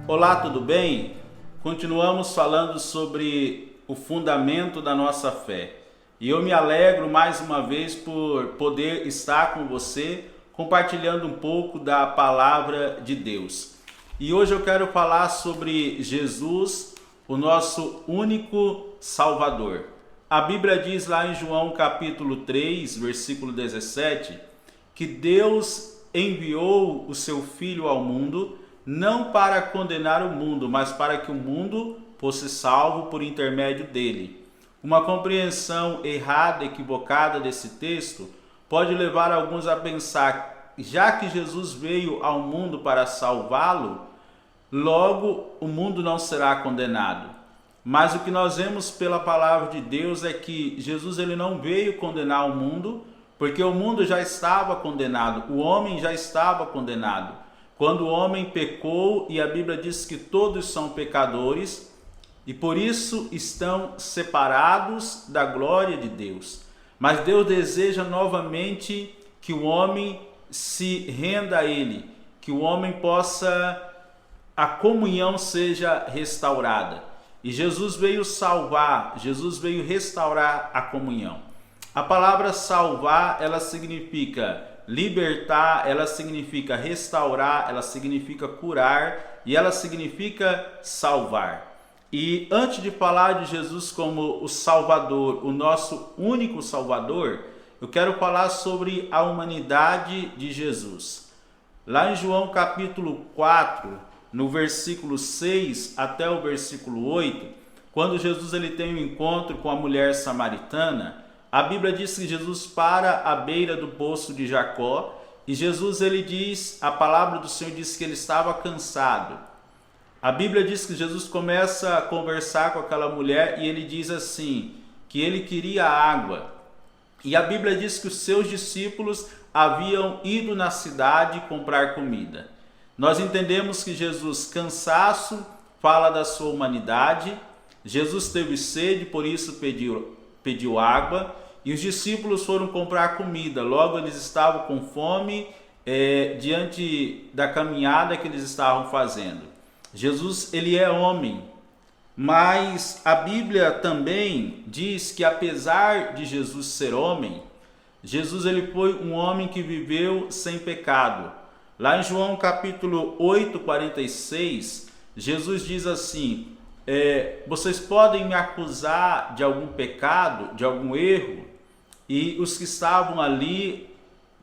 Olá, tudo bem? Continuamos falando sobre o fundamento da nossa fé. E eu me alegro mais uma vez por poder estar com você, compartilhando um pouco da palavra de Deus. E hoje eu quero falar sobre Jesus, o nosso único Salvador. A Bíblia diz lá em João capítulo 3, versículo 17, que Deus enviou o seu Filho ao mundo, não para condenar o mundo, mas para que o mundo fosse salvo por intermédio dele. Uma compreensão errada, equivocada desse texto pode levar alguns a pensar, já que Jesus veio ao mundo para salvá-lo, logo o mundo não será condenado. Mas o que nós vemos pela palavra de Deus é que Jesus ele não veio condenar o mundo, porque o mundo já estava condenado, o homem já estava condenado. Quando o homem pecou, e a Bíblia diz que todos são pecadores, e por isso estão separados da glória de Deus. Mas Deus deseja novamente que o homem se renda a Ele, que o homem possa, a comunhão seja restaurada. E Jesus veio salvar, Jesus veio restaurar a comunhão. A palavra salvar, ela significa libertar, ela significa restaurar, ela significa curar e ela significa salvar. E antes de falar de Jesus como o Salvador, o nosso único Salvador, eu quero falar sobre a humanidade de Jesus. Lá em João capítulo 4, no versículo 6 até o versículo 8, quando Jesus ele tem um encontro com a mulher samaritana, a Bíblia diz que Jesus para à beira do poço de Jacó e Jesus ele diz, a palavra do Senhor diz que ele estava cansado. A Bíblia diz que Jesus começa a conversar com aquela mulher e ele diz assim, que ele queria água. E a Bíblia diz que os seus discípulos haviam ido na cidade comprar comida. Nós entendemos que Jesus, cansaço, fala da sua humanidade. Jesus teve sede, por isso pediu água, e os discípulos foram comprar comida. Logo eles estavam com fome diante da caminhada que eles estavam fazendo. Jesus ele é homem, mas a Bíblia também diz que apesar de Jesus ser homem, Jesus ele foi um homem que viveu sem pecado. Lá em João capítulo 8, 46, Jesus diz assim, vocês podem me acusar de algum pecado, de algum erro? E os que estavam ali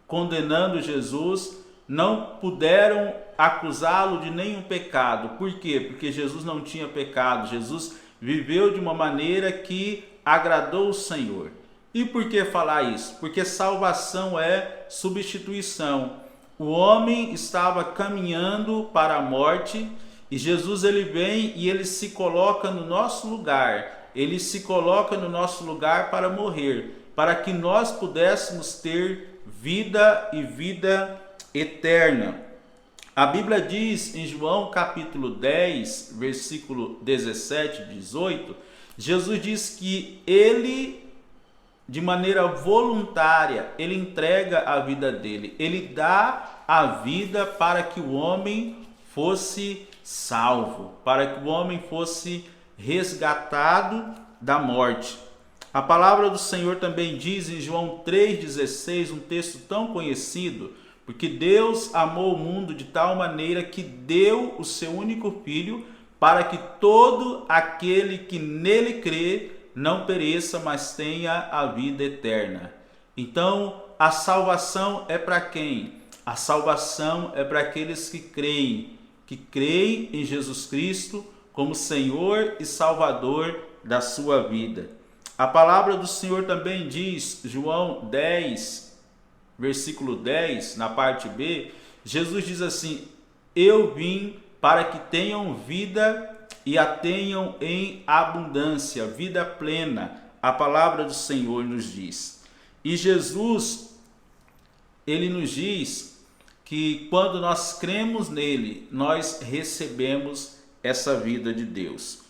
condenando Jesus não puderam acusá-lo de nenhum pecado. Por quê? Porque Jesus não tinha pecado. Jesus viveu de uma maneira que agradou o Senhor. E por que falar isso? Porque salvação é substituição. O homem estava caminhando para a morte e Jesus ele vem e ele se coloca no nosso lugar. Ele se coloca no nosso lugar para morrer, para que nós pudéssemos ter vida e vida eterna. A Bíblia diz em João capítulo 10, versículo 17 e 18, Jesus diz que ele, de maneira voluntária, ele entrega a vida dele, ele dá a vida para que o homem fosse salvo, para que o homem fosse resgatado da morte. A palavra do Senhor também diz em João 3,16, um texto tão conhecido, porque Deus amou o mundo de tal maneira que deu o seu único Filho, para que todo aquele que nele crê não pereça, mas tenha a vida eterna. Então, a salvação é para quem? A salvação é para aqueles que creem em Jesus Cristo como Senhor e Salvador da sua vida. A palavra do Senhor também diz, João 10, versículo 10, na parte B, Jesus diz assim, eu vim para que tenham vida e a tenham em abundância, vida plena. A palavra do Senhor nos diz. E Jesus, ele nos diz que quando nós cremos nele, nós recebemos essa vida de Deus.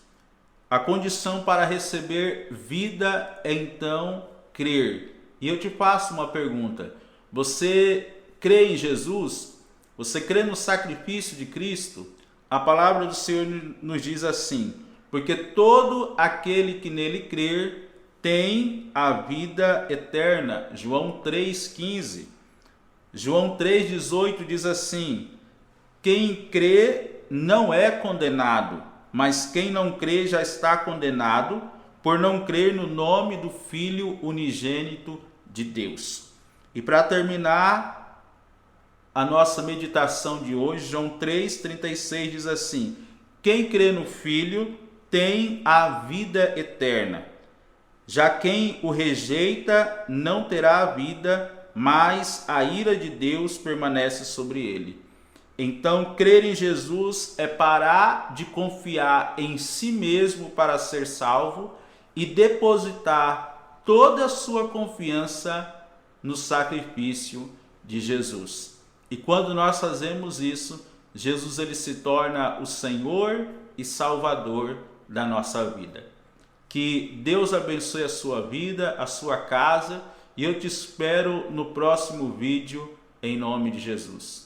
A condição para receber vida é então crer. E eu te faço uma pergunta. Você crê em Jesus? Você crê no sacrifício de Cristo? A palavra do Senhor nos diz assim: porque todo aquele que nele crer tem a vida eterna. João 3,15. João 3,18 diz assim: quem crê não é condenado, mas quem não crê já está condenado, por não crer no nome do Filho unigênito de Deus. E para terminar a nossa meditação de hoje, João 3,36 diz assim: quem crê no Filho tem a vida eterna. Já quem o rejeita não terá a vida, mas a ira de Deus permanece sobre ele. Então, crer em Jesus é parar de confiar em si mesmo para ser salvo e depositar toda a sua confiança no sacrifício de Jesus. E quando nós fazemos isso, Jesus ele se torna o Senhor e Salvador da nossa vida. Que Deus abençoe a sua vida, a sua casa, e eu te espero no próximo vídeo, em nome de Jesus.